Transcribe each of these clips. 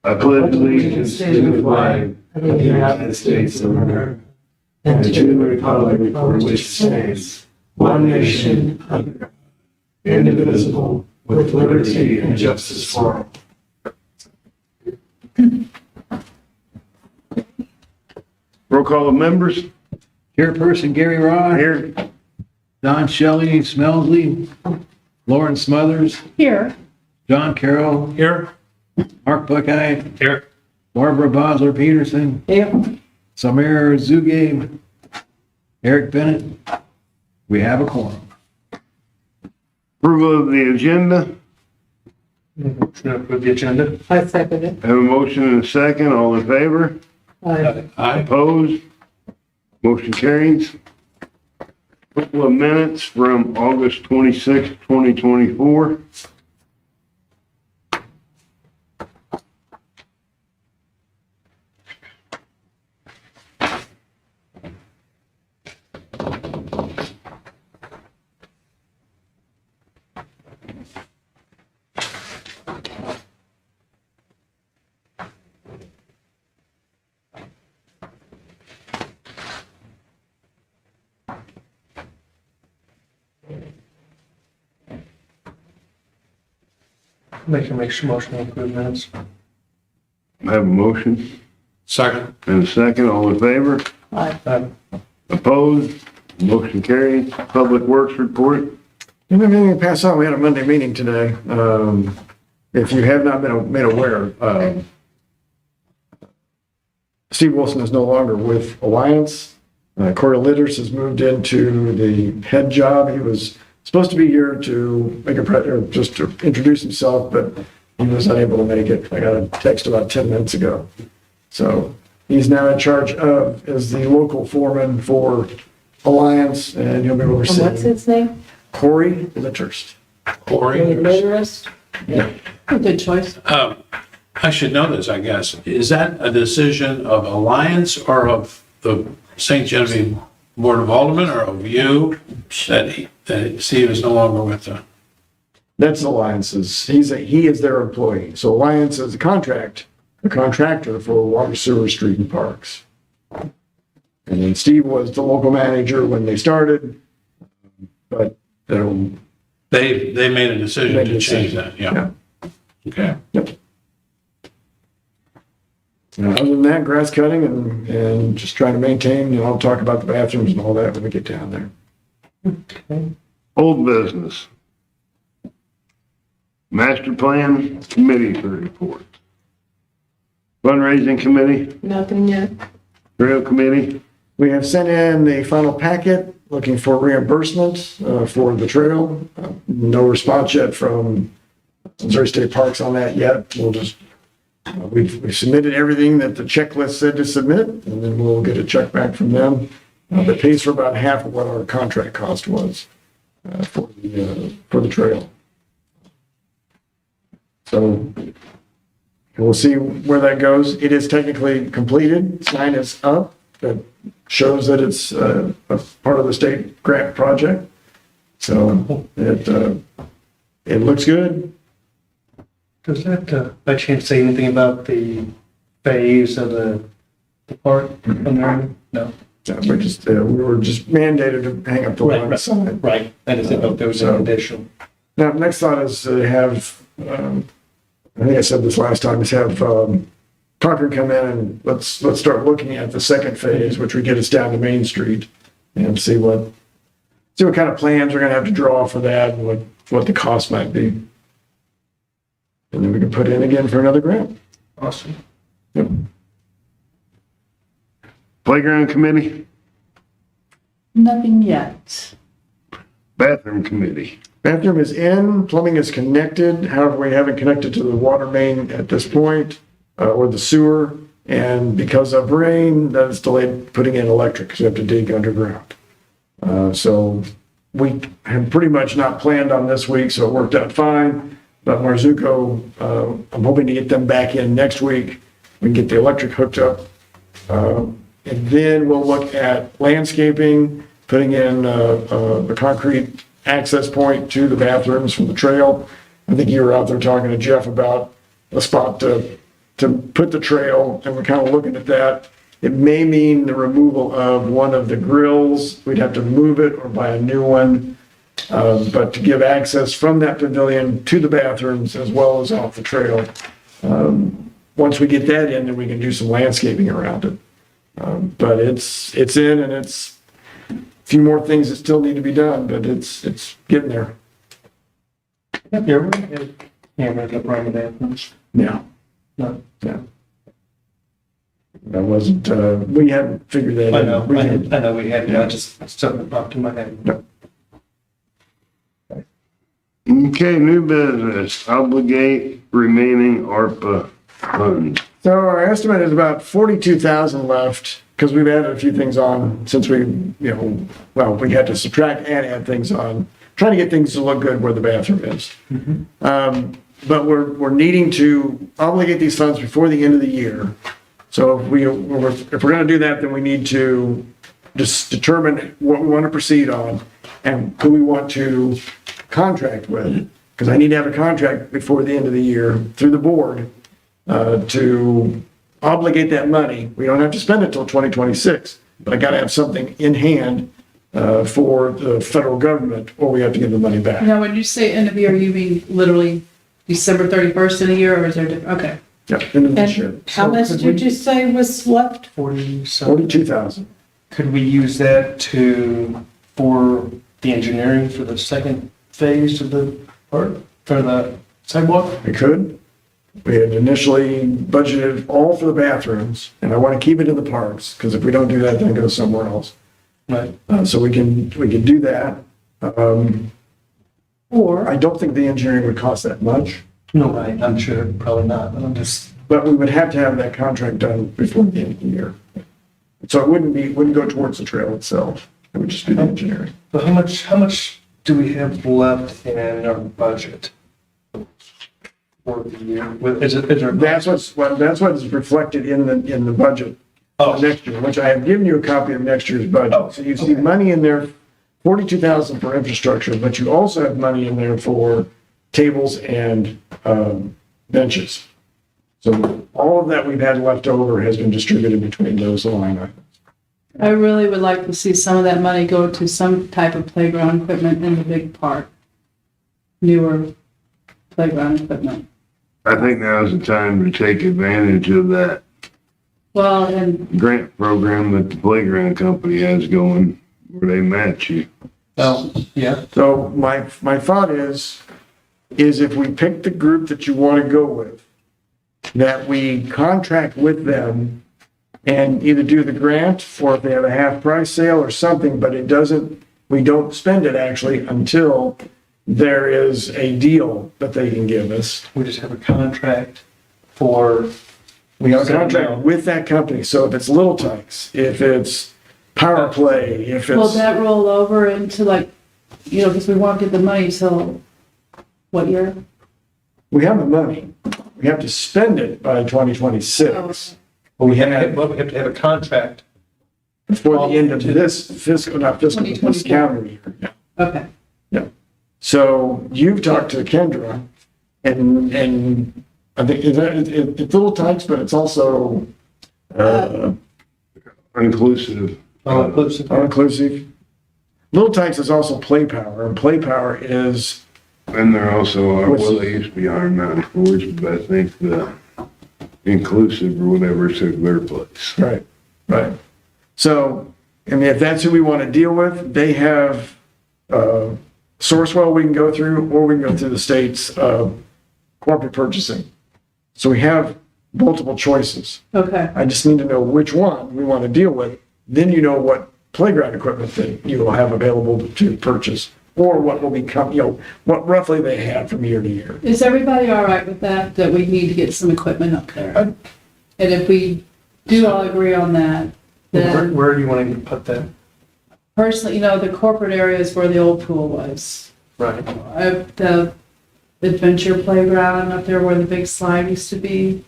I pledge allegiance to the flag of the United States of America and to the republic for which it stands, one nation, under God, indivisible, with liberty and justice for all. Roll call of members. Chairperson Gary Raw. Here. Don Shelley Smelsley. Lauren Smothers. Here. John Carroll. Here. Mark Buckeye. Here. Barbara Bosler Peterson. Here. Samir Zugay. Eric Bennett. We have a quorum. Approval of the agenda. Motion to approve the agenda. I second it. Have a motion and a second. All in favor? Aye. Opposed? Motion carries. Couple of minutes from August 26, 2024. Make a motion to approve minutes. I have a motion Second. and a second. All in favor? Aye. Opposed? Motion carries. Public Works report. Didn't have anything to pass on. We had a Monday meeting today. If you have not been made aware, Steve Wilson is no longer with Alliance. Corey Litters has moved into the head job. He was supposed to be here to make just to introduce himself, but he was unable to make it. I got a text about 10 minutes ago. So he's now in charge of, as the local foreman for Alliance, and he'll be And what's overseeing his name? Corey Litters. Literist? Yeah. Good choice. I should know this, I guess. Is that a decision of Alliance or of the St. Genevieve Board of Aldermen or of you that Steve is no longer with the? That's Alliance's. He is their employee. So Alliance is a contractor for water, sewer, street, and parks. And then Steve was the local manager when they started, but They made a decision to change that, yeah. Okay. Yep. Other than that, grass cutting and just trying to maintain, I'll talk about the bathrooms and all that when we get down there. Old business. Master Plan Committee for report. Fundraising Committee, Nothing yet. Trail Committee. We have sent in the final packet looking for reimbursement for the trail. No response yet from Missouri State Parks on that yet. We'll just, we've submitted everything that the checklist said to submit, and then we'll get a check back from them that pays for about half of what our contract cost was for the trail. So we'll see where that goes. It is technically completed. Sign is up that shows that it's a part of the state grant project. So it looks good. Does that by chance say anything about the phase of the park on there? No. We were just mandated to hang up the one sign. Right. I just didn't know if there was an additional. Now, next thought is to have, I think I said this last time, is have Concord come in and let's start looking at the second phase, which would get us down to Main Street and see what kind of plans we're gonna have to draw for that and what the cost might be. And then we can put in again for another grant. Awesome. Yep. Playground Committee, Nothing yet. Bathroom Committee. Bathroom is in, plumbing is connected. However, we haven't connected to the water main at this point, or the sewer. And because of rain, that is delayed putting in electric because we have to dig underground. So we have pretty much not planned on this week, so it worked out fine. But Marzuko, I'm hoping to get them back in next week. We can get the electric hooked up. And then we'll look at landscaping, putting in the concrete access point to the bathrooms from the trail. I think you were out there talking to Jeff about a spot to put the trail, and we're kind of looking at that. It may mean the removal of one of the grills. We'd have to move it or buy a new one. But to give access from that pavilion to the bathrooms as well as off the trail. Once we get that in, then we can do some landscaping around it. But it's in, and it's a few more things that still need to be done, but it's getting there. Have you ever had cameras up around the bathrooms? Yeah. No. Yeah. That wasn't, we hadn't figured that I out. know, I know we had, I just, something popped in my head. Okay, new business, obligate remaining ARPA funds. So our estimate is about 42,000 left, because we've added a few things on since we had to subtract and add things on, trying to get things to look good where the bathroom is. But we're needing to obligate these funds before the end of the year. So if we're gonna do that, then we need to just determine what we want to proceed on and who we want to contract with. Because I need to have a contract before the end of the year through the board to obligate that money. We don't have to spend it till 2026, but I gotta have something in hand for the federal government, or we have to give the money back. Now, when you say end of year, you mean literally December 31st in a year, or is there, okay. Yeah, end of this year. And how much did you say was left? 42,000. Could we use that for the engineering for the second phase of the part, for the sidewalk? We could. We had initially budgeted all for the bathrooms, and I want to keep it in the parks, because if we don't do that, then it goes somewhere else. Right. So we can do that. Or, I don't think the engineering would cost that much, No, I'm sure, probably not, but I'm just, but we would have to have that contract done before the end of the year. So it wouldn't go towards the trail itself. It would just be the engineering. but how much do we have left in our budget for the year? Is there? That's what's reflected in the budget Oh. for next year, which I have given you a copy of next year's budget. Oh, So you see okay. money in there, 42,000 for infrastructure, but you also have money in there for tables and benches. So all of that we've had left over has been distributed between those line items. I really would like to see some of that money go to some type of playground equipment in the big park. Newer playground equipment. I think now's the time to take advantage of that Well, and grant program that the playground company has going, where they match you. Oh, yeah, So my thought is if we pick the group that you want to go with, that we contract with them and either do the grant, or if they have a half price sale or something, but we don't spend it actually until there is a deal that they can give us. we just have a contract for. We have a contract with that company, so if it's Little Tykes, if it's Power Play, if will it's, that roll over into because we won't get the money till what year? we have the money. We have to spend it by 2026, But we have to have a contract. before the end of this fiscal, not fiscal, but this 2024. calendar year. Yeah. Okay. So you've talked to Kendra, and I think it's Little Tykes, but it's also Inclusive. All inclusive. all-inclusive. Little Tykes is also Play Power, and Play Power is, And there also are, well, they used to be Iron Mountain Force, but I think the inclusive or whatever took their place. right. So, I mean, if that's who we want to deal with, they have Sourcewell we can go through, or we can go through the state's corporate purchasing. So we have multiple choices. Okay. I just need to know which one we want to deal with. Then you know what playground equipment that you will have available to purchase, or what will become, what roughly they have from year to year. Is everybody all right with that we need to get some equipment up there? And if we do all agree on that, then Where do you want to put that? personally, the corporate area is where the old pool was. Right. The adventure playground up there where the big slide used to be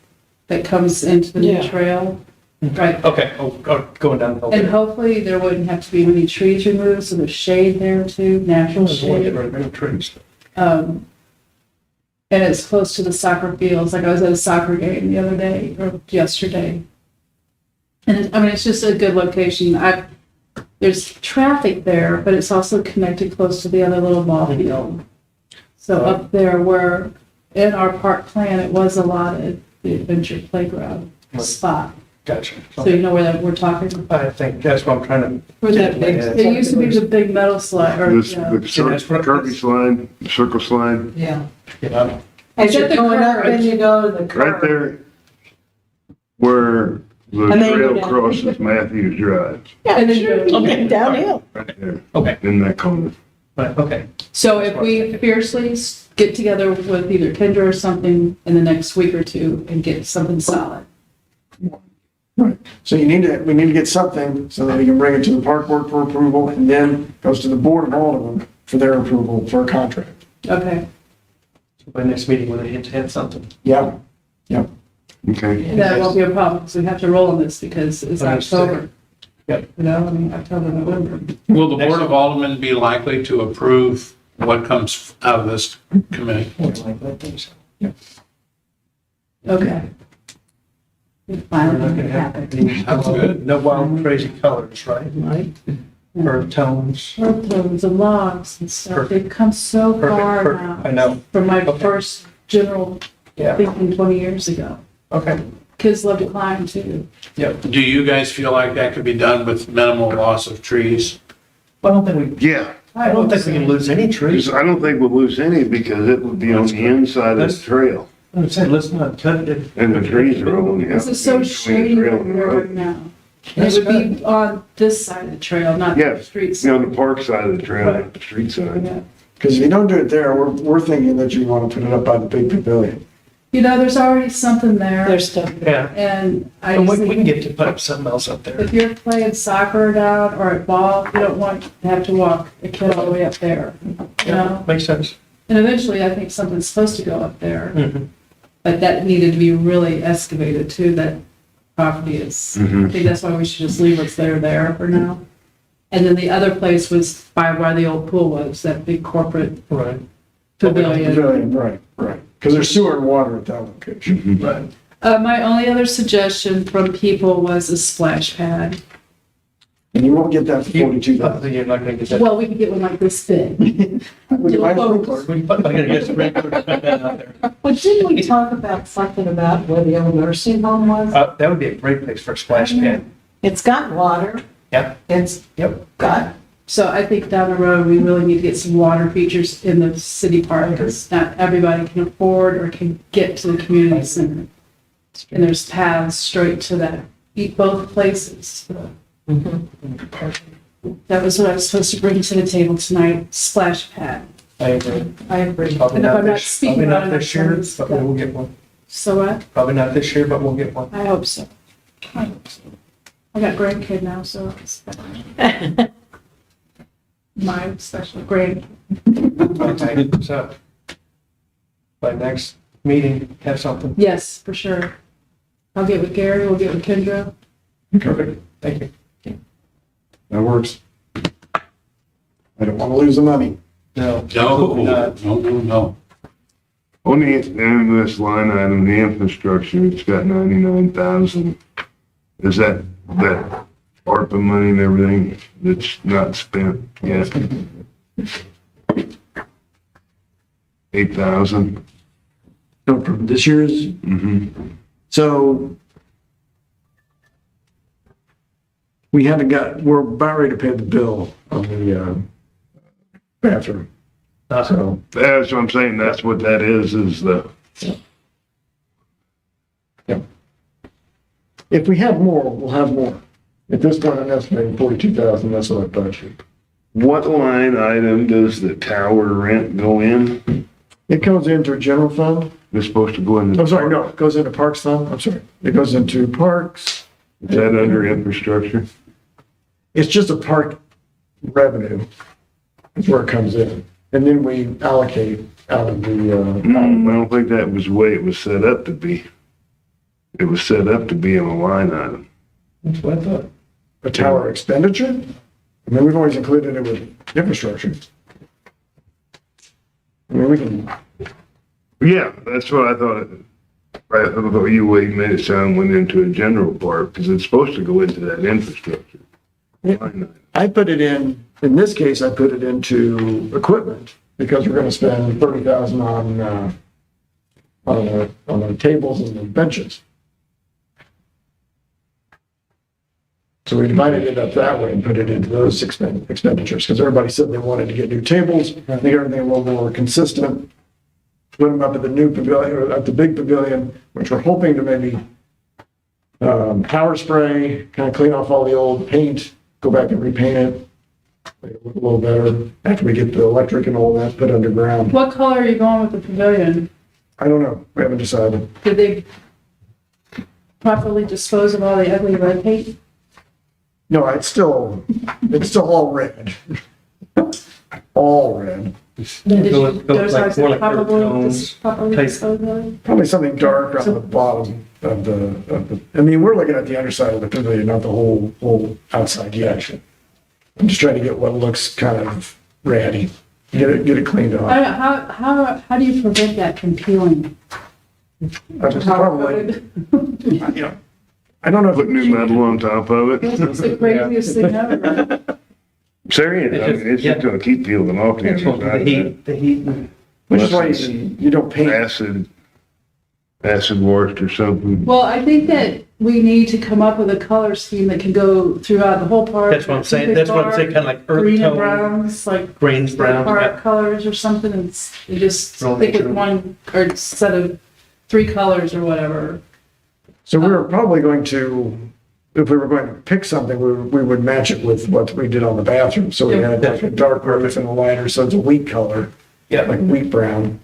that comes into the new Yeah. trail. Right. Okay, going down the hill. And hopefully there wouldn't have to be many trees removed, so there's shade there too, natural Just want to get shade. rid of trees. and it's close to the soccer fields. Like I was at a soccer game the other day or yesterday. And I mean, it's just a good location. There's traffic there, but it's also connected close to the other little ball field. So up there where in our park plan, it was allotted the adventure playground spot. Gotcha. So you know where that we're talking? I think that's what I'm trying to. Where that big, it used to be the big metal slide or, This, yeah. the that's what- curvy slide, circle slide, Yeah. Yeah. As Is that you're the going up, curve? then you go to the curve. right there where the And then you trail go down. crosses Matthews Drive, Yeah, and then you Okay. go downhill. right there, Okay, in that corner. right, okay. So if we fiercely get together with either Kendra or something in the next week or two and get something solid. So we need to get something so that we can bring it to the park board for approval and then goes to the board of aldermen for their approval for a contract. Okay, By next meeting, we'll have something. Yeah, Okay. that won't be a problem, because we have to roll on this because it's Understood. October. Yep. You know, I mean, October, November. Will the Board of Aldermen be likely to approve what comes out of this committee? Okay. It We're finally not gonna have happened. Sounds good. no wild crazy colors, right? Right. Earth tones. Earth tones and logs and stuff, Perfect. they've come so Perfect, far perfect. now. I know. From my Okay. first general Yeah, thinking 20 years ago. okay. Kids love to climb too. Yep. Do you guys feel like that could be done with minimal loss of trees? I don't think Yeah, I don't think we can lose any trees. because I don't think we'll lose any because it would be on the inside of the trail. I said, let's not cut it. And the trees are only. This is so shady over there right now. And it would be on this side of the trail, not the Yeah, street You side. know, the park side of the trail, not the street side. Yeah. because if you don't do it there, we're thinking that you want to put it up by the big pavilion. You know, there's already something there, There's stuff. Yeah, and I and just we can think get to put up something else up there. if you're playing soccer down or at ball, you don't want to have to walk a kid all the way up there, you know? Makes sense. And eventually, I think something's supposed to go up there, Mhm. but that needed to be really excavated too, that property is. I think that's why we should just leave what's there for now. And then the other place was by where the old pool was, that big corporate Right, pavilion. Pavilion, right. Because there's sewer and water at that location. right. My only other suggestion from people was a splash pad. And you won't get that for 42,000. You're not gonna get that. Well, we could get one like this big. We can buy a Little sprinkler. We gotta get some regular to put that out there. Well, didn't we talk about something about where the old nursing home was? That would be a great place for a splash pad. It's got water. Yep. It's Yep. got, So I think down the road, we really need to get some water features in the city park, because not everybody can afford or can get to the community center. And there's paths straight to that, both places. That was what I was supposed to bring to the table tonight, splash pad. I agree. I agree. Probably And if not I'm not this, speaking probably out not of this year, turn, but we'll get one. So what? Probably not this year, but we'll get one. I hope so. I hope so. I got grandkid now, so it's my special grandkid. Okay, so by next meeting, have something. Yes, for sure. I'll get with Gary, we'll get with Kendra. Perfect. Thank you. That works. I don't want to lose the money. No. No. On the end of this line item, the infrastructure, it's got 99,000. Is that ARPA money and everything that's not spent yet? 8,000? No, from this year's, Mm-hmm. so we haven't got, we're about ready to pay the bill on the bathroom. So, That's what I'm saying, that's what that is the, if we have more, we'll have more. At this point, I'm estimating 42,000, that's what I budgeted. what line item does the tower rent go in? It goes into general fund. It's supposed to go in. I'm sorry, no, it goes into parks fund. I'm sorry. It goes into parks. Is that under infrastructure? It's just a park revenue. That's where it comes in. And then we allocate out of the, I don't think that was the way it was set up to be. It was set up to be in a line item. That's what I thought. a tower expenditure. I mean, we've always included it with infrastructure. I mean, we can, Yeah, that's what I thought. I thought you made it sound went into a general part, because it's supposed to go into that infrastructure. I put it in this case, I put it into equipment because we're gonna spend 30,000 on the tables and the benches. So we divided it up that way and put it into those expenditures, because everybody said they wanted to get new tables, make everything a little more consistent. Put them up at the new pavilion, or at the big pavilion, which we're hoping to maybe power spray, kind of clean off all the old paint, go back and repaint it, make it look a little better after we get the electric and all that put underground. What color are you going with the pavilion? I don't know, we haven't decided. Did they properly dispose of all the ugly red paint? No, it's still all red. All red. Did Go you, with- go with those like guys more like earth probably tones properly type. dispose of it? Probably something dark around the bottom of I mean, we're looking at the underside of the pavilion, not the whole outside yet. I'm just trying to get what looks kind of ratty, get it cleaned off. How do you prevent that from peeling? I just probably, you know, I don't know if Put new metal on top of it. It's the craziest thing ever. Serious, I mean, it's just gonna keep peeling off the It's supposed to inside. be the heat and which is why you don't paint. Acid wash or something. Well, I think that we need to come up with a color scheme that can go throughout the whole park. that's what I'm saying, that's what I'm saying, kind of like earth Green and tone, browns, like greens, browns. park colors or something, and you just Roll stick with nature. one, or set of 3 colors or whatever. So we were probably going to, if we were going to pick something, we would match it with what we did on the bathroom. So we Yeah. had like a dark rose and a lighter, so it's a wheat color, Yeah, like wheat brown.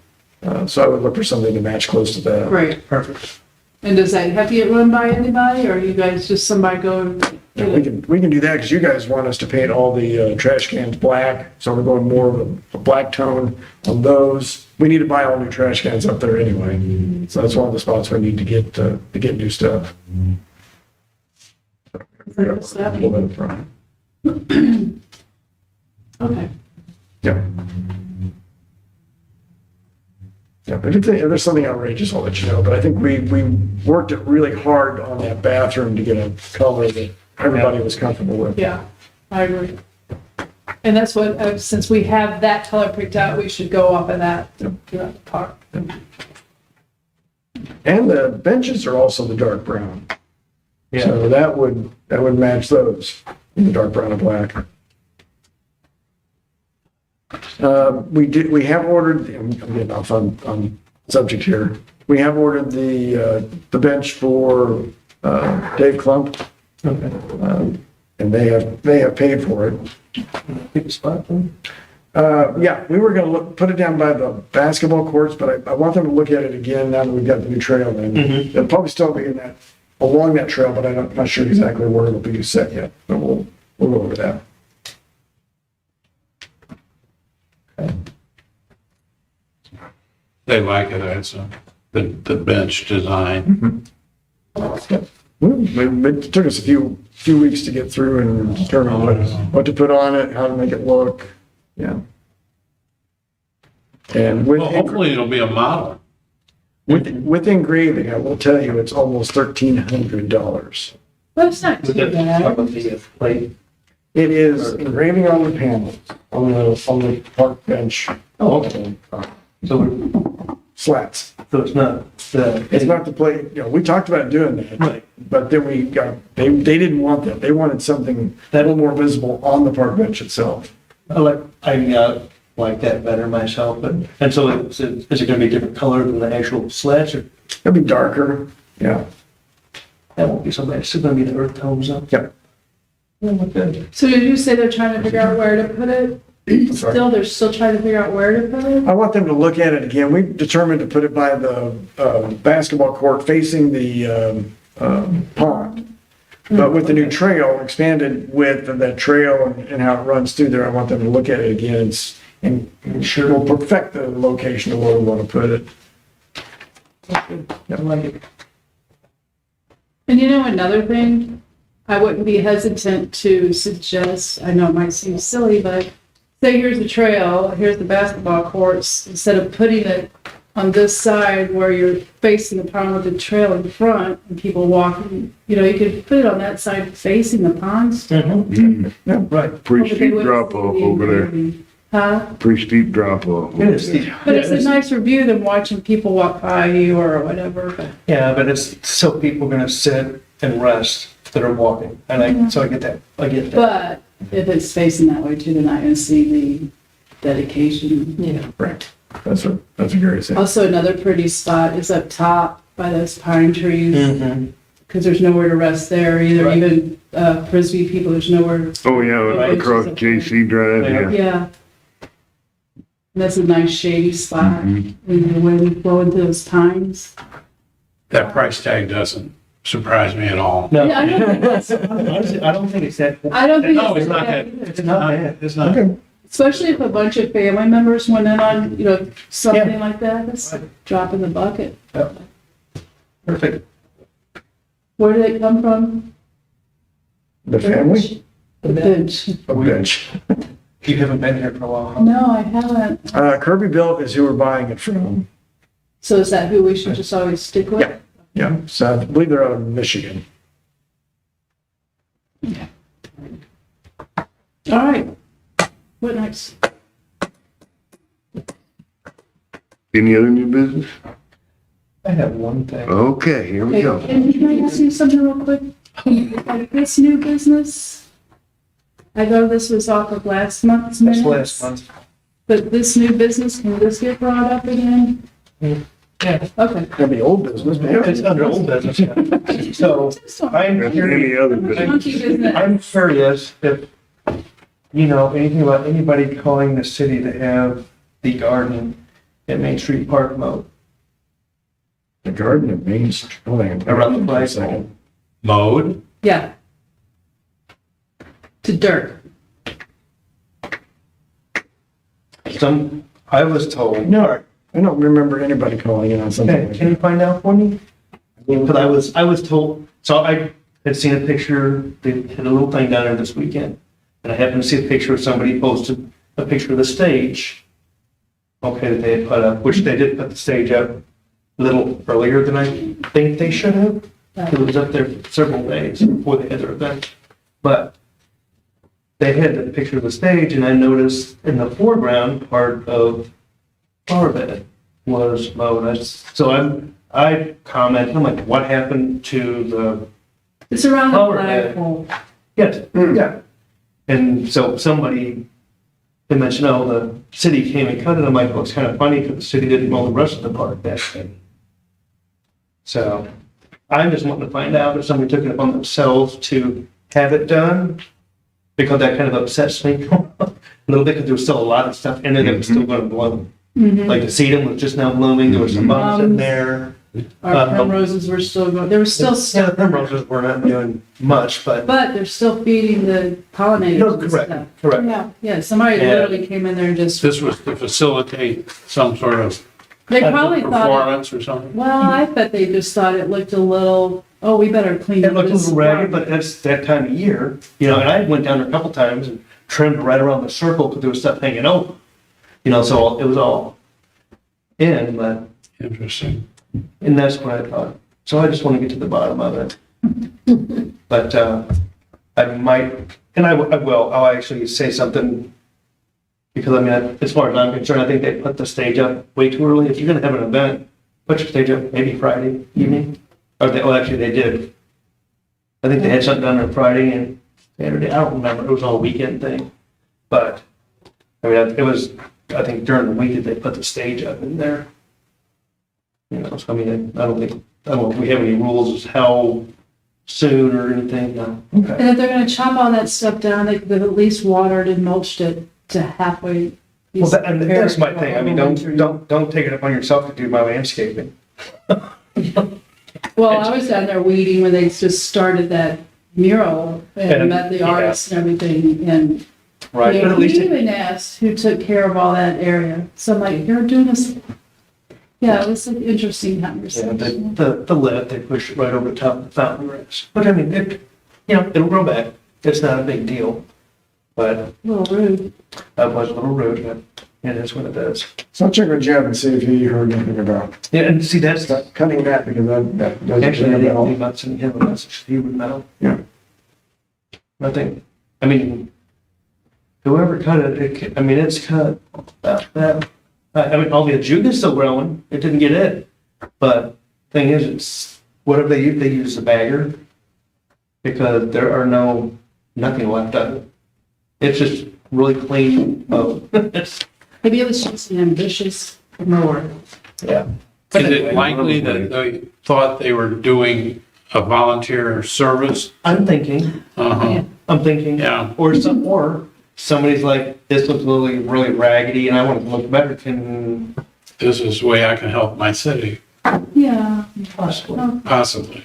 So I would look for something to match close to that. great, perfect. And does that have to get run by anybody, or you guys just somebody go and Yeah, get it? we can do that because you guys want us to paint all the trash cans black, so we're going more of a black tone on those. We need to buy all new trash cans up there anyway, so that's one of the spots we need to get new stuff. What's that? A little bit of front. Okay. Yeah. Yeah, but if there's something outrageous, I'll let you know. But I think we worked it really hard on that bathroom to get a color that everybody was comfortable with. Yeah, I agree. And that's what, since we have that color picked out, we should go off of that throughout the park. And the benches are also the dark brown. Yeah, So that would match those, in the dark brown and black. We have ordered, I'm getting off on subject here. We have ordered the bench for Dave Klump, okay. and they have paid for it. Pick a spot then. Yeah, we were gonna put it down by the basketball courts, but I want them to look at it again now that we've got the new trail in. It'll probably still be along that trail, but I'm not sure exactly where it'll be set yet, but we'll go over that. They like it, it's the bench design. It took us a few weeks to get through and determine what to put on it, how to make it look, yeah. And Well, hopefully it'll be a model. with engraving, I will tell you, it's almost $1,300. But it's not too Talk bad. about the plate. It is engraving on the panels, on the park bench. Oh, okay. So we're, Slats. so it's not the. It's not the plate, we talked about doing that, Right. but then they didn't want that. They wanted something a little more visible on the park bench itself. I like that better myself, but, and so is it gonna be a different color than the actual slats, or It'll be darker, yeah. that won't be something, it's still gonna be the earth tones though? Yep. Yeah, look good. So did you say they're trying to figure out where to put it? They're still trying to figure out where to put it? I want them to look at it again. We determined to put it by the basketball court facing the pond. But with the new trail, expanded width of that trail and how it runs through there, I want them to look at it again and sure we'll perfect the location of where we want to put it. I like it. And you know, another thing, I wouldn't be hesitant to suggest, I know it might seem silly, but say here's the trail, here's the basketball courts, instead of putting it on this side where you're facing the pond with the trail in front and people walking, you know, you could put it on that side facing the ponds. Right. Pretty But they steep wouldn't drop see off the over there. engraving. Huh? Pretty steep drop off. It is steep. But it's a nicer view than watching people walk by you or whatever. Yeah, but it's so people are gonna sit and rest that are walking, and so I get that, I get that. But if it's facing that way too, they're not gonna see the dedication. Yeah. Right. That's a great thing. Also, another pretty spot is up top by those pine trees, Mhm. because there's nowhere to rest there either. Right. Even Frisbee people, there's nowhere. Oh, yeah, across JC Drive, Yeah. yeah. Yeah. And that's a nice shady spot. Mhm. And the wind blowing through those pines. That price tag doesn't surprise me at all. No, Yeah, I don't think that's, honestly, I don't think it's that. I don't think No, it's it's not bad that. either. It's not bad. It's not. Okay. Especially if a bunch of family members went in on, you know, something Yeah. like that. That's a Right. drop in the bucket. Perfect. Where do they come from? The family? The bench. A bench. You haven't been here for a while, huh? No, I haven't. Kirby Built is who we're buying it from. So is that who we should just always stick with? Yeah. Yeah, so I believe they're out of Michigan. All right. What next? Any other new business? I have one thing. Okay, here we Hey, go. can I ask you something real quick? Like this new business? I know this was off of last month's That's minutes. last month. But this new business, can this get brought up again? Yeah. Okay. That'd be old business, but yeah. It's under old business. Yeah. So I'm As curious, any other business. Monkey business. I'm curious if, you know, anything about anybody calling the city to have the garden at Main Street Park mowed. The Garden of Main Street. Around the flagpole. Mode? Yeah. To dirt. I was told. No, I don't remember anybody calling in on something Okay, like can you that. find out for me? Because I was told, so I had seen a picture, they had a little thing down there this weekend. And I happened to see a picture of somebody posted a picture of the stage. Okay, that they had put up, which they did put the stage up a little earlier than I think they should have. It was up there for several days before they had their event. But they had the picture of the stage and I noticed in the foreground, part of flower bed was mowed. I commented, I'm like, what happened to the, It's around the Flower bed. flagpole. yes, yeah. And so somebody, they mentioned, oh, the city came and cut it. I'm like, well, it's kind of funny because the city didn't mow the rest of the park that day. So I'm just wanting to find out if somebody took it upon themselves to have it done, because that kind of upsets me a little bit, because there was still a lot of stuff in it that was still going to bloom. Mhm. Like the sedum was just now blooming, there was some bumps in there. Our primroses were still going, there was still Yeah, stuff, the primroses were not doing much, but. but they're still feeding the pollinators No, and correct, stuff. correct. Yeah, yeah, somebody Yeah. literally came in there and just, This was to facilitate some sort of they probably thought, performance or something? well, I bet they just thought it looked a little, oh, we better clean It looked a this little ragged, up. but that's that time of year, you know, and I went down there a couple times and trimmed right around the circle because there was stuff hanging over. You know, so it was all in, but, Interesting. and that's what I thought. So I just want to get to the bottom of it. But, I might, and I will, I'll actually say something. Because I mean, as far as I'm concerned, I think they put the stage up way too early. If you're gonna have an event, put your stage up maybe Friday evening. Or they, oh, actually they did. I think they had something done on Friday and Saturday. I don't remember. It was all weekend thing. But, I mean, it was, I think during the week that they put the stage up in there. You know, so I mean, I don't know if we have any rules as how soon or anything. No. Okay. And if they're gonna chop all that stuff down, they could have at least watered and mulched it to halfway. Well, and that's my thing. I mean, don't take it upon yourself to do my landscaping. Well, I was down there weeding when they just started that mural and And, met the yeah. artists and everything, and Right, you but know, at least, he even asked who took care of all that area. So I'm like, you're doing this. Yeah, it was an interesting yeah, conversation. the lead, they push it right over the top of the fountain grass. But I mean, it'll grow back. It's not a big deal. But A little rude. that was a little rude, but Yeah, that's what it is. So I'll check with Jeff and see if he heard anything about Yeah, and see, that's, cutting that because that doesn't actually, I ring a didn't think bell. about sending him a message, he would know. Yeah. I mean, whoever cut it, I mean, it's cut about that. I mean, all the ajuga's still growing, it didn't get it. But thing is, it's, whatever they use the bagger, because there are nothing left of it. It's just really clean. Oh, Maybe it was just an ambitious mower. yeah. Is it likely that they thought they were doing a volunteer service? I'm thinking, Uh-huh, yeah. or somebody's like, this looks really raggedy and I want it to look better, can This is the way I can help my city, Yeah. possibly. possibly.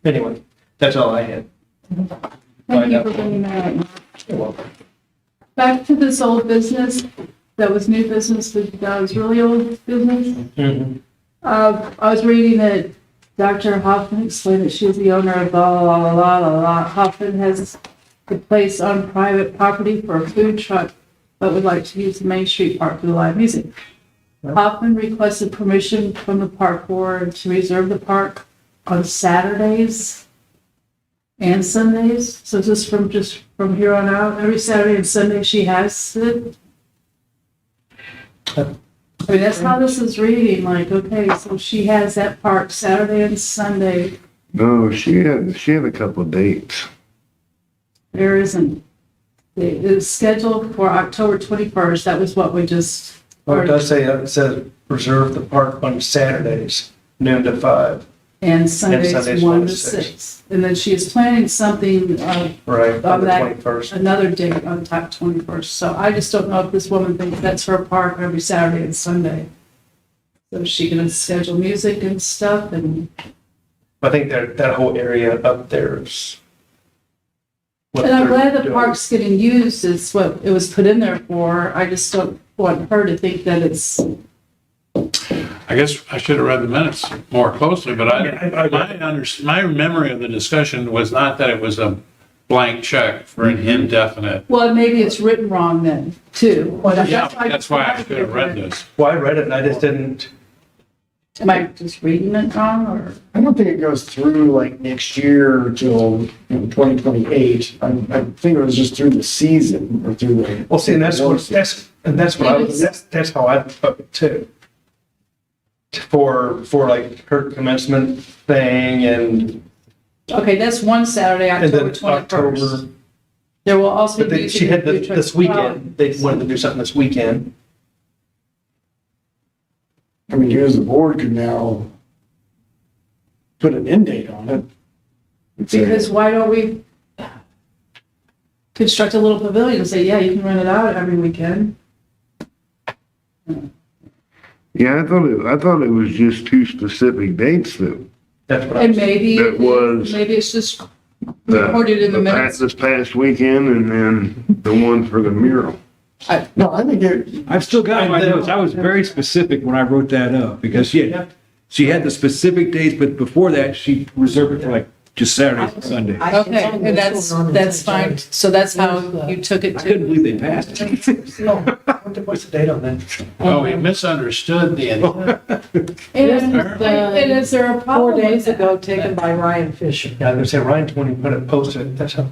Anyway, that's all I had. Thank you for bringing that up. You're welcome. Back to this old business, that was new business, but that was really old business. Mhm. I was reading that Dr. Hoffman explained that she is the owner of blah, blah, blah, blah, blah, blah. Hoffman has a place on private property for a food truck, but would like to use the Main Street Park for the live music. Hoffman requested permission from the park board to reserve the park on Saturdays and Sundays. So just from here on out, every Saturday and Sunday she has it. I mean, that's how this is reading, like, okay, so she has that park Saturday and Sunday. No, she had a couple of dates. There isn't. It is scheduled for October 21st. That was what we just, Well, it does say, it says reserve the park on Saturdays, noon to 5. and Sundays Sundays 1 to 6. And then she is planning something, Right, on on the that, 21st. another date on top 21st. So I just don't know if this woman thinks that's her park every Saturday and Sunday. So she can schedule music and stuff and, I think that whole area up there is. what and I'm they're glad the doing. park's getting used, is what it was put in there for. I just don't want her to think that it's, I guess I should have read the minutes more closely, but my memory of the discussion was not that it was a blank check for an indefinite. well, maybe it's written wrong then, too. Yeah, that's why I should have read this. Well, I read it and I just didn't, Am I just reading it wrong, or? I don't think it goes through like next year till 2028. I think it was just through the season or through the. well, see, and that's what I was, that's how I took it too. For like her commencement thing and Okay, that's one Saturday, then October October. 21st. There will also But be. then she had this weekend, they wanted to do something this weekend. I mean, you as a board could now put an end date on it. and say, Because why don't we construct a little pavilion and say, yeah, you can rent it out every weekend? Yeah, I thought it was just two specific dates though. That's what I And was, maybe, That was maybe it's just The- recorded in the minutes. This past weekend and then the one for the mural. No, I think it, I've still got my notes. I was very specific when I wrote that up because she had the specific dates, but before that, she reserved it for like just Saturdays and Sundays. I Okay, and that's fine. So that's how you took it couldn't to. believe they passed it. no, what's the date on that? Oh, we misunderstood the intent. And is there a 4 problem with days that? ago, taken by Ryan Fisher. Yeah, I was gonna say Ryan told me when it posted, that's how,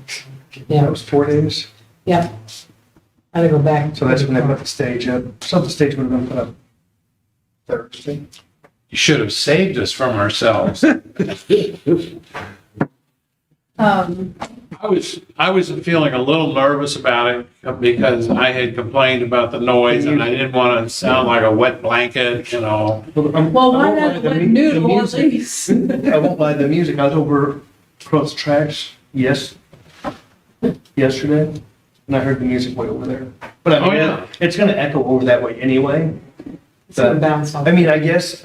Yeah. that was 4 days. Yeah. I had to go back. So that's when they put the stage up. So the stage would have been put up Thursday. You should have saved us from ourselves. I was feeling a little nervous about it because I had complained about the noise and I didn't want to sound like a wet blanket, you know. Well, why not let noodle at least? I won't lie, the music, I was over across the tracks, yesterday, and I heard the music way over there. But I Oh, mean, yeah. it's gonna echo over that way anyway. It's gonna bounce off. I mean, I guess,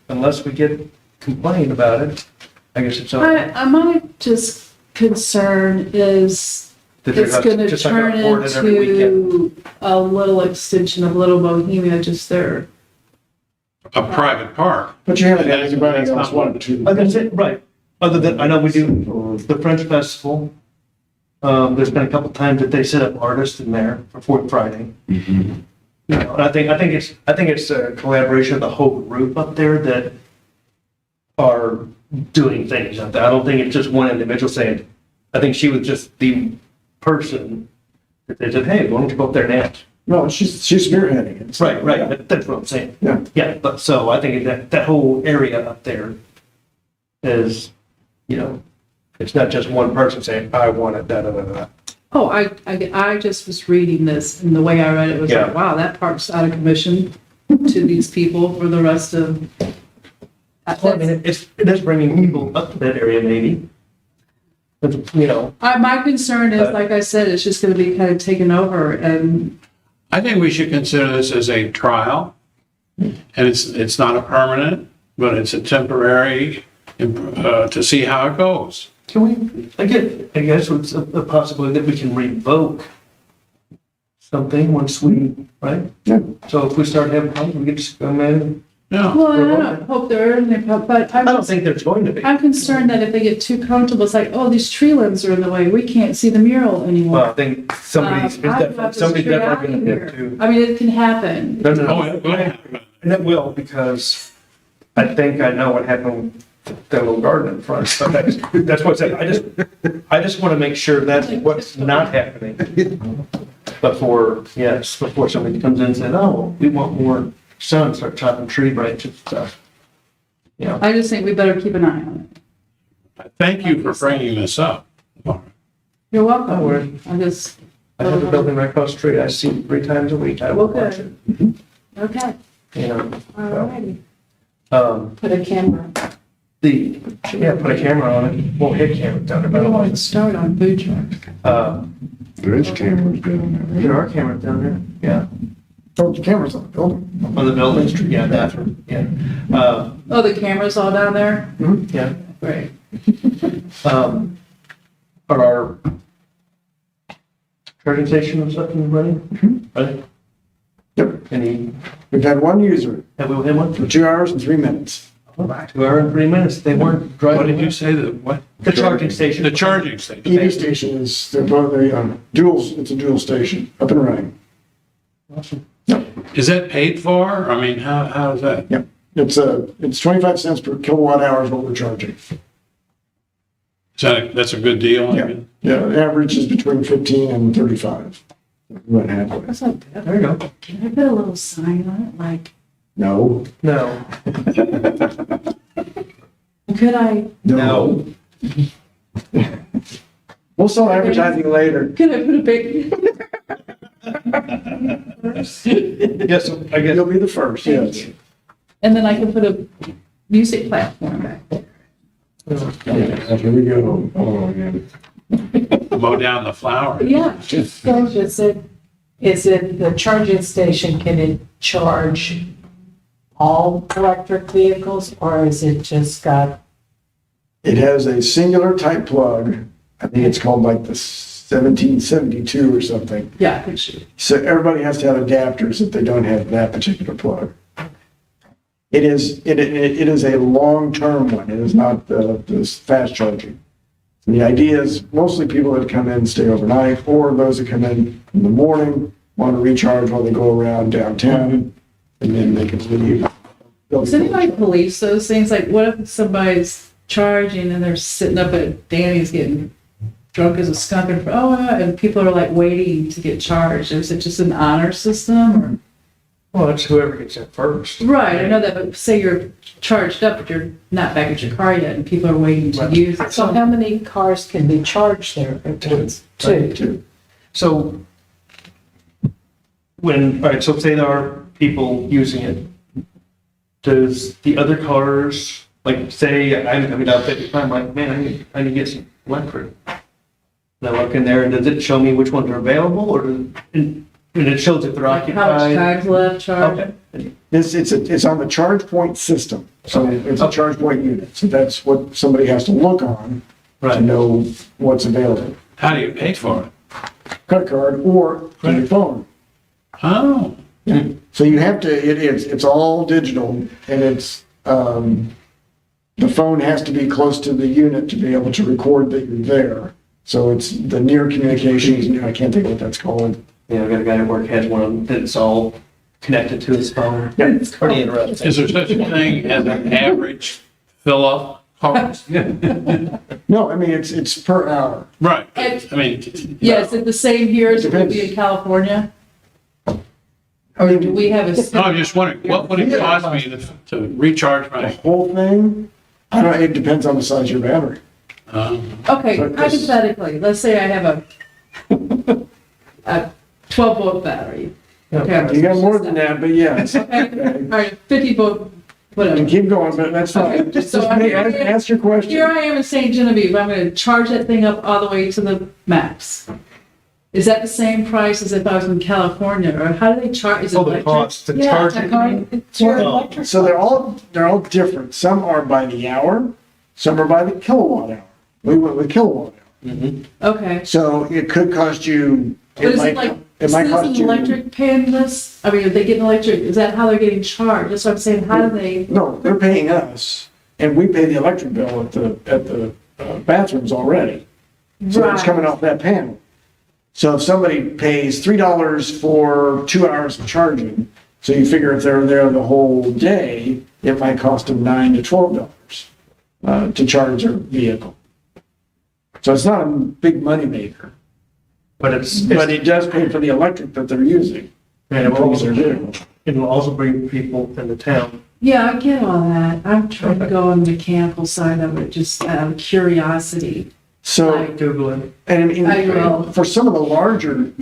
unless we get complained about it, I guess it's. My just concern is that they're it's not- gonna just like turn report it every weekend. into a little extension of Little Bohemia, just there. A private park. but you haven't had anybody else wanted to. I was gonna say, right, other than, I know we do the French Festival, There's been a couple times that they set up artists in there for Fourth Friday. You know, and I think it's a collaboration of the whole group up there that are doing things up there. I don't think it's just one individual saying, I think she was just the person that they said, hey, why don't you go up there and act? No, she's spearheading it. Right. That's what I'm saying. Yeah. Yeah, but so I think that whole area up there is, you know, it's not just one person saying, I want it, da, da, da, da. Oh, I just was reading this, and the way I read it was Yeah. like, wow, that park's out of commission to these people for the rest of. Well, I mean, it is bringing people up to that area maybe. But, you know, My concern is, like I said, it's just gonna be kind of taken over, and I think we should consider this as a trial. And it's not a permanent, but it's a temporary, to see how it goes. can we, I guess it's a possibility that we can revoke something once we, right? Yeah. So if we start having problems, we can just come in. Yeah, well, I don't hope there are, but I don't think there's going to be. I'm concerned that if they get too comfortable, it's like, oh, these tree limbs are in the way, we can't see the mural anymore. Well, I think somebody's definitely going to have to. I mean, it can happen. No, no, Oh, no. it will happen. And it will, because I think I know what happened with that little garden in front. So that's what I said. I just want to make sure that's what's not happening before somebody comes in and says, oh, we want more sun, start chopping tree branches and stuff. You know, I just think we better keep an eye on it. Thank you for bringing this up. You're welcome. Oh, we're- I have a building right across the street. I see it 3 times a week. I will watch it, Okay, you know. all righty. Put a camera. Put a camera on it. Won't hit camera down We don't want to there. start on food trucks. There is cameras down there. There are cameras down there. Yeah. Oh, the cameras on the building. On the building street, yeah, bathroom, yeah. Oh, the camera's all down there? Yeah. Great. Are our charging stations up and running? Are they? Yep. Any, We've had one user have we had one? for 2 hours and 3 minutes. 2 hours and 3 minutes. They weren't driving. What did you say, what? The charging station. The charging station. EV station is, they're both, it's a dual station, up and running. Awesome. Is that paid for? I mean, how is that? Yep. It's 25 cents per kilowatt hour is what we're charging. That's a good deal? I Yeah. guess? Yeah, the average is between 15 and 35. Right halfway. That's not bad. There you go. Can I put a little sign on it, like, No. No. could I, No. We'll sell advertising later. could I put a big? Yes, I guess. You'll be the first, yes. And then I can put a music platform back there. Yeah, here we go. Oh, yeah. Mow down the flowers. Yeah, So is it the charging station, can it charge all electric vehicles or is it just got, It has a singular type plug. I think it's called like the 1772 or something. yeah, I think she, So everybody has to have adapters if they don't have that particular plug. It is a long-term one. It is not this fast charging. The idea is mostly people that come in and stay overnight, or those that come in the morning, want to recharge while they go around downtown, and then they can leave. does anybody police those things? Like, what if somebody's charging and they're sitting up at Danny's getting drunk as a skunk and people are like waiting to get charged? Is it just an honor system or? Well, it's whoever gets in first. Right, I know that, but say you're charged up, but you're not back at your car yet and people are waiting to Right. use it. so how many cars can be charged there? Two. So all right, so say there are people using it, does the other cars, like say I'm coming down 55, I'm like, man, I need to get some electric. And I look in there and does it show me which ones are available or and it shows if they're Like how much occupied? time's left charged? Okay. It's on the charge point system, so it's a Okay. charge point unit. So that's what somebody has to look on to Right. know what's available. How do you pay for it? Credit card or to your phone. Oh, So you have to, it's all digital and it's, the phone has to be close to the unit to be able to record that you're there. So it's the near communications, I can't think of what that's called. Yeah, I got a guy at work has one that's all connected to his phone. Yeah. It's pretty interesting. Is there such a thing as an average fill-up cost? No, I mean, it's per hour. Right, And- I mean. Yeah, is it the same here as it would be Depends. in California? Or do we have a? No, I'm just wondering, what would it cost me to recharge The my, whole thing, I don't know, it depends on the size of your battery. Okay, But this- hypothetically, let's say I have a 12-volt battery. Okay, You got more than that, but yes. Okay, all right, 50-volt, And whatever. keep going, but that's fine. Okay, Just so I'm ask your Here question. I am in St. Genevieve, I'm gonna charge that thing up all the way to the max. Is that the same price as if I was in California, or how do they charge, is it Oh, the electric? cost to Yeah, charge the it. car- It's your Well, electric. So they're all different. Some are by the hour, some are by the kilowatt hour. We went with kilowatt hour. Okay, So it could cost you, but is it like, Citizen cost you. Electric paying this? I mean, if they get electric, is that how they're getting charged? That's what I'm saying, how do they? No, they're paying us and we pay the electric bill at the bathrooms already. So it's Right. coming off that panel. So if somebody pays $3 for 2 hours of charging, so you figure if they're there the whole day, it might cost them $9 to $12 to charge their vehicle. So it's not a big money maker, But it's, but it does pay for the electric that they're using. and it will Police are also, doing. it will also bring people into town. Yeah, I get all that. I'm trying to go on the mechanical side of it, just out of curiosity. So, Like, Google it. and I will. for some of the larger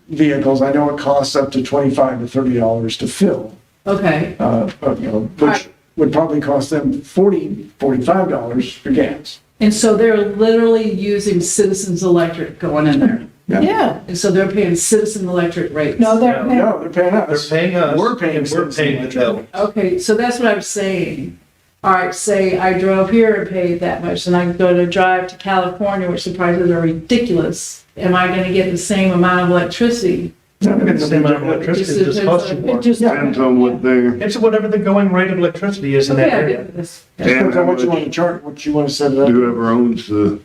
vehicles, I know it costs up to $25 to $30 to fill. Okay, Which Right. would probably cost them $45 for gas. and so they're literally using Citizens Electric going in there. Yeah, And so they're paying Citizen Electric rates. no, they're, No, they're paying They're us. paying us. We're paying and we're Citizen paying the Electric. bill. Okay, so that's what I was saying. All right, say I drove here and paid that much, and I go to drive to California, which the prices are ridiculous. Am I gonna get the same amount of electricity? It's not gonna be the same amount of electricity, it just costs you It more. just. Yeah. Depends on what they're, It's whatever the going rate of electricity is in that Okay, I area. get this. Depends how on what you much want to charge, what you want to set it up. whoever owns the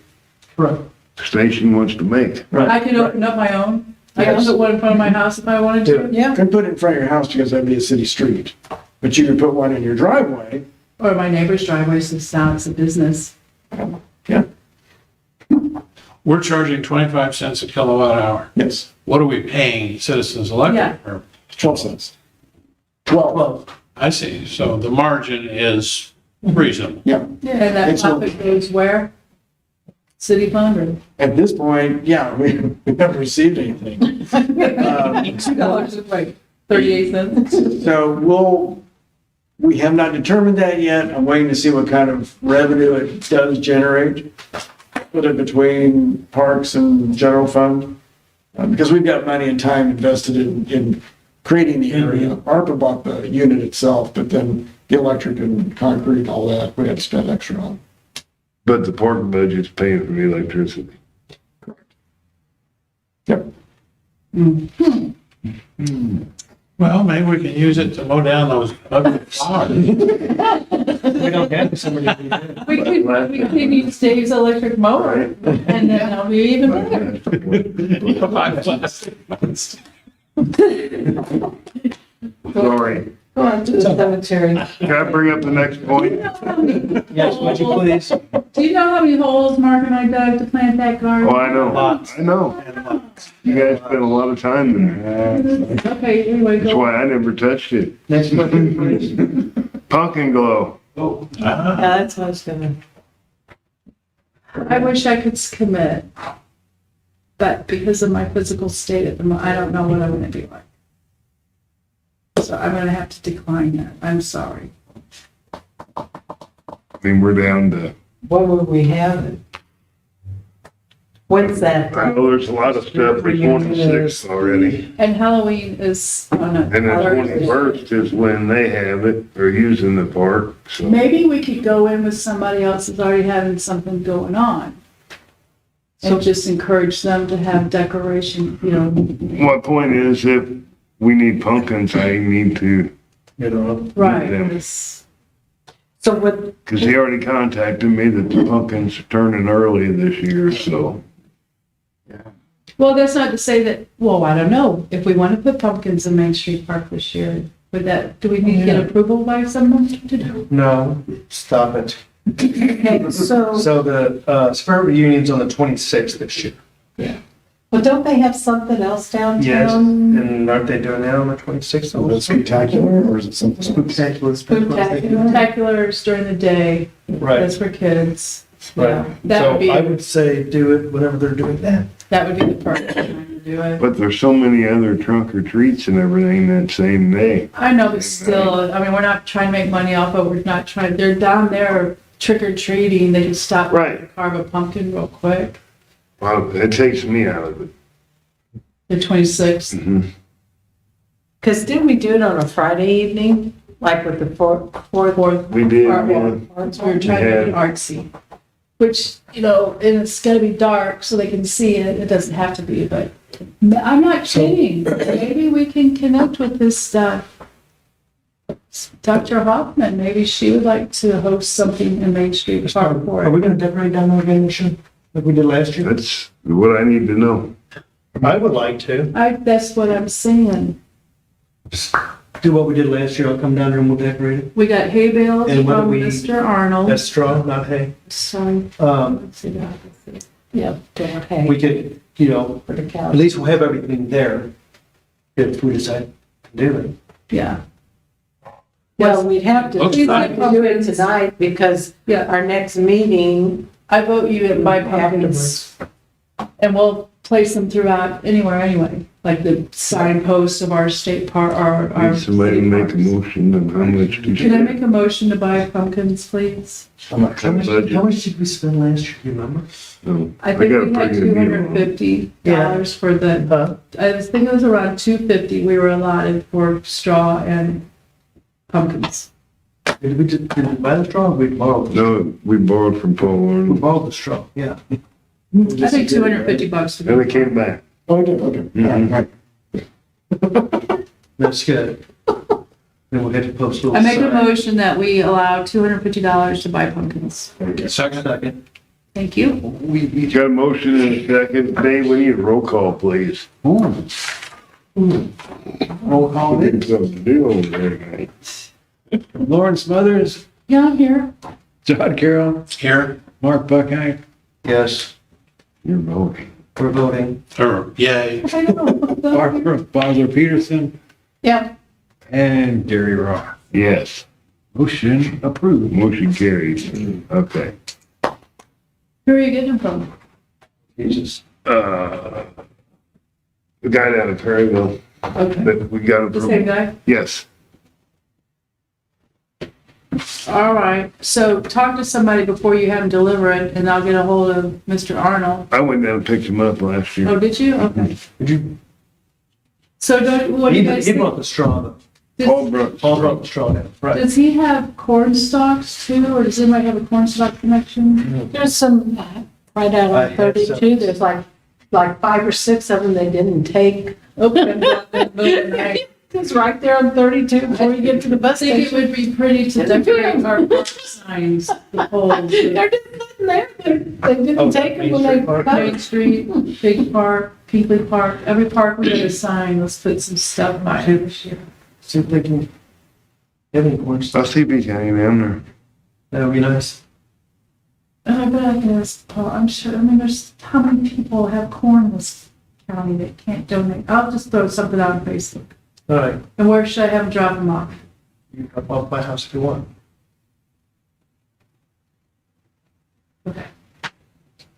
Right. station wants to make. I could open up my own. I could Yes. put one in front of my house if I wanted Do to, it. yeah. You couldn't put it in front of your house because that'd be a city street. But you could put one in your driveway. or my neighbor's driveway, since now it's a business. Yeah, we're charging 25 cents a kilowatt hour. yes, What are we paying Citizens Electric? for? 12 cents. 12, Well, I see, so the margin is reasonable. yeah. And that It's a- profit goes where? City fund or? At this point, yeah, we haven't received anything. $2 is like 38 cents. So we have not determined that yet. I'm waiting to see what kind of revenue it does generate. Put it between parks and general fund. Because we've got money and time invested in creating the area. ARPA bought the unit itself, but then the electric and concrete and all that, we had to spend extra on. But the park budget's paying for the electricity. Yep. Well, maybe we can use it to mow down those ugly flowers. we don't have somebody to do that. We could use Dave's electric mower, and then it'll be even better. Sorry. Go on to the cemetery. Can I bring up the next point? Yes, would you please? Do you know how many holes Mark and I dug to plant that garden? Oh, I know. Lots. I know. You guys spent a lot of time there. Okay, anyway, That's go. why I never touched it. Next question, please. Pumpkin glow. Oh, Yeah, that's what I was gonna. I wish I could commit, but because of my physical state at the moment, I don't know what I'm gonna be like. So I'm gonna have to decline that. I'm sorry. I mean, we're down to, What would we have? When's that? oh, there's a lot of stuff for 26th already. And Halloween is on a And the Thursday. 21st is when they have it, or using the park, so. Maybe we could go in with somebody else that's already having something going on. And just encourage them to have decoration, you know, My point is, if we need pumpkins, I need to, you know, right, Yeah. it's- So what, Because he already contacted me that the pumpkins are turning early this year, so. Well, that's not to say that, well, I don't know, if we want to put pumpkins in Main Street Park this year, would that, do we need to get approval by someone to do? No, stop it. okay, so, So the spirit reunion's on the 26th this year. well, don't they have something else downtown? Yes, and aren't they doing that on the 26th? So that's spectacular, or is it something? Spectacular. Spectaculars during the day, Right, that's for kids. Yeah, right. that would So I be, would say do it whenever they're doing that. that would be the perfect time to do it. But there's so many other trunk or treats and everything that same day. I know, but still, I mean, we're not trying to make money off of it, we're not trying, they're down there trick or treating, they can stop Right. and carve a pumpkin real quick. Well, it takes me out of it. The 26th. Mhm. Because didn't we do it on a Friday evening, like with the fourth? We did, Art yeah. walk. So we were trying to make it artsy. Which, you know, and it's gotta be dark so they can see it. It doesn't have to be, but I'm not kidding. Maybe we can connect with this, Dr. Hoffman. Maybe she would like to host something in Main Street Park for Are we it. gonna decorate down there again this year, like we did last year? That's what I need to know. I would like to. That's what I'm saying. Just do what we did last year. I'll come down there and we'll decorate it. We got hay bales And what do from we- Mr. Arnold. That's straw, not hay. Sorry. Let's see that. Yeah, don't hay We could, you know, for the at cows. least we'll have everything there if we decide to do it. Yeah. Well, we'd have to Looks decide to do it tonight because Yeah. our next meeting I vote you at buy pumpkins. And we'll place them throughout anywhere anyway, like the signposts of our state park, our. Need somebody to city make a parks. motion and how much to Can I make a motion to buy pumpkins, please? How much did we spend last year, do you remember? No, I got think a we had pretty good deal on it. $250 for the, Huh? I think it was around $250 we were allotted for straw and pumpkins. Did we buy the straw or we borrowed it? No, we borrowed from Paul We Arnold. borrowed the straw, yeah. I think $250 to And go. they came back. Oh, I did, okay. Mhm. Right. That's good. Then we'll have to post a little I make a sign. motion that we allow $250 to buy pumpkins. Second, Second. Thank you. We got a motion and a second. Dave, we need a roll call, please. Roll call We it. got something to do over there tonight. Lauren Smothers, Yeah, I'm here. John Carroll, here, Mark Buckeye, Yes, You're voting. we're voting. or yay. Barbara Bosler Peterson, Yeah. and Gary Roth. Yes, Motion approved. motion carries. Okay. Who are you getting them from? Jesus. The guy down in Perryville, Okay. that we got The same approval. guy? Yes, All right. So talk to somebody before you have them deliver it, and I'll get a hold of Mr. Arnold. I went down and picked him up last Oh, year. did you? Okay. Did you, So what do you guys he think? brought the straw, though. Paul brought. Paul brought the straw down, right. Does he have corn stalks too, or does anybody have a corn stalk connection? There's some right out I on had some. 32, there's like 5 or 6 of them they didn't take. Okay. It's right there on 32 before you get to the I bus think it station. would be pretty to decorate our park signs, the poles. They're just sitting there, they Oh, didn't take them Main when Street they Park? cut Main it. Street, Big Park, Peakley Park, every park we got a sign, let's put some stuff by it this year. See if they can, have any corn I'll stuff. see if he's got any down there. That would be nice. And I bet I can ask Paul, I'm sure, I mean, there's, how many people have corn in this county that can't donate? I'll just throw something out on Facebook. All right, And where should I have them drop them off? you can drop off my house if you want.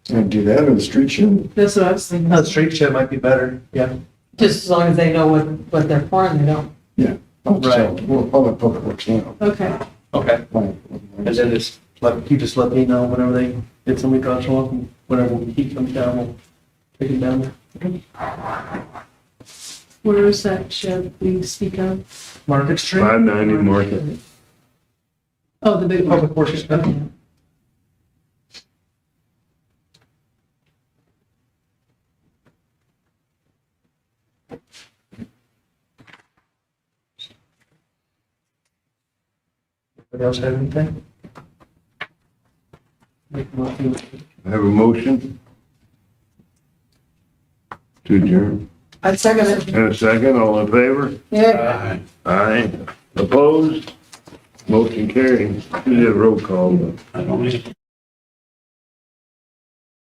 And do that in the street show? That's what I was thinking. No, the street show might be better, yeah. Just as long as they know what they're for and they don't. Oh, so, Right. Well, all that public works now. Okay, Okay. And then just let me know whenever if somebody drops off, and whenever he comes down, we'll take him down there. where is that shed we speak of? Market Street? 590 Market. Oh, the big one. Public Works Expense. Anybody else have anything? have a motion to adjourn. I'd second it. And a second, all in favor? Yeah. Aye. Opposed? Motion carried. We did a roll call. I don't need.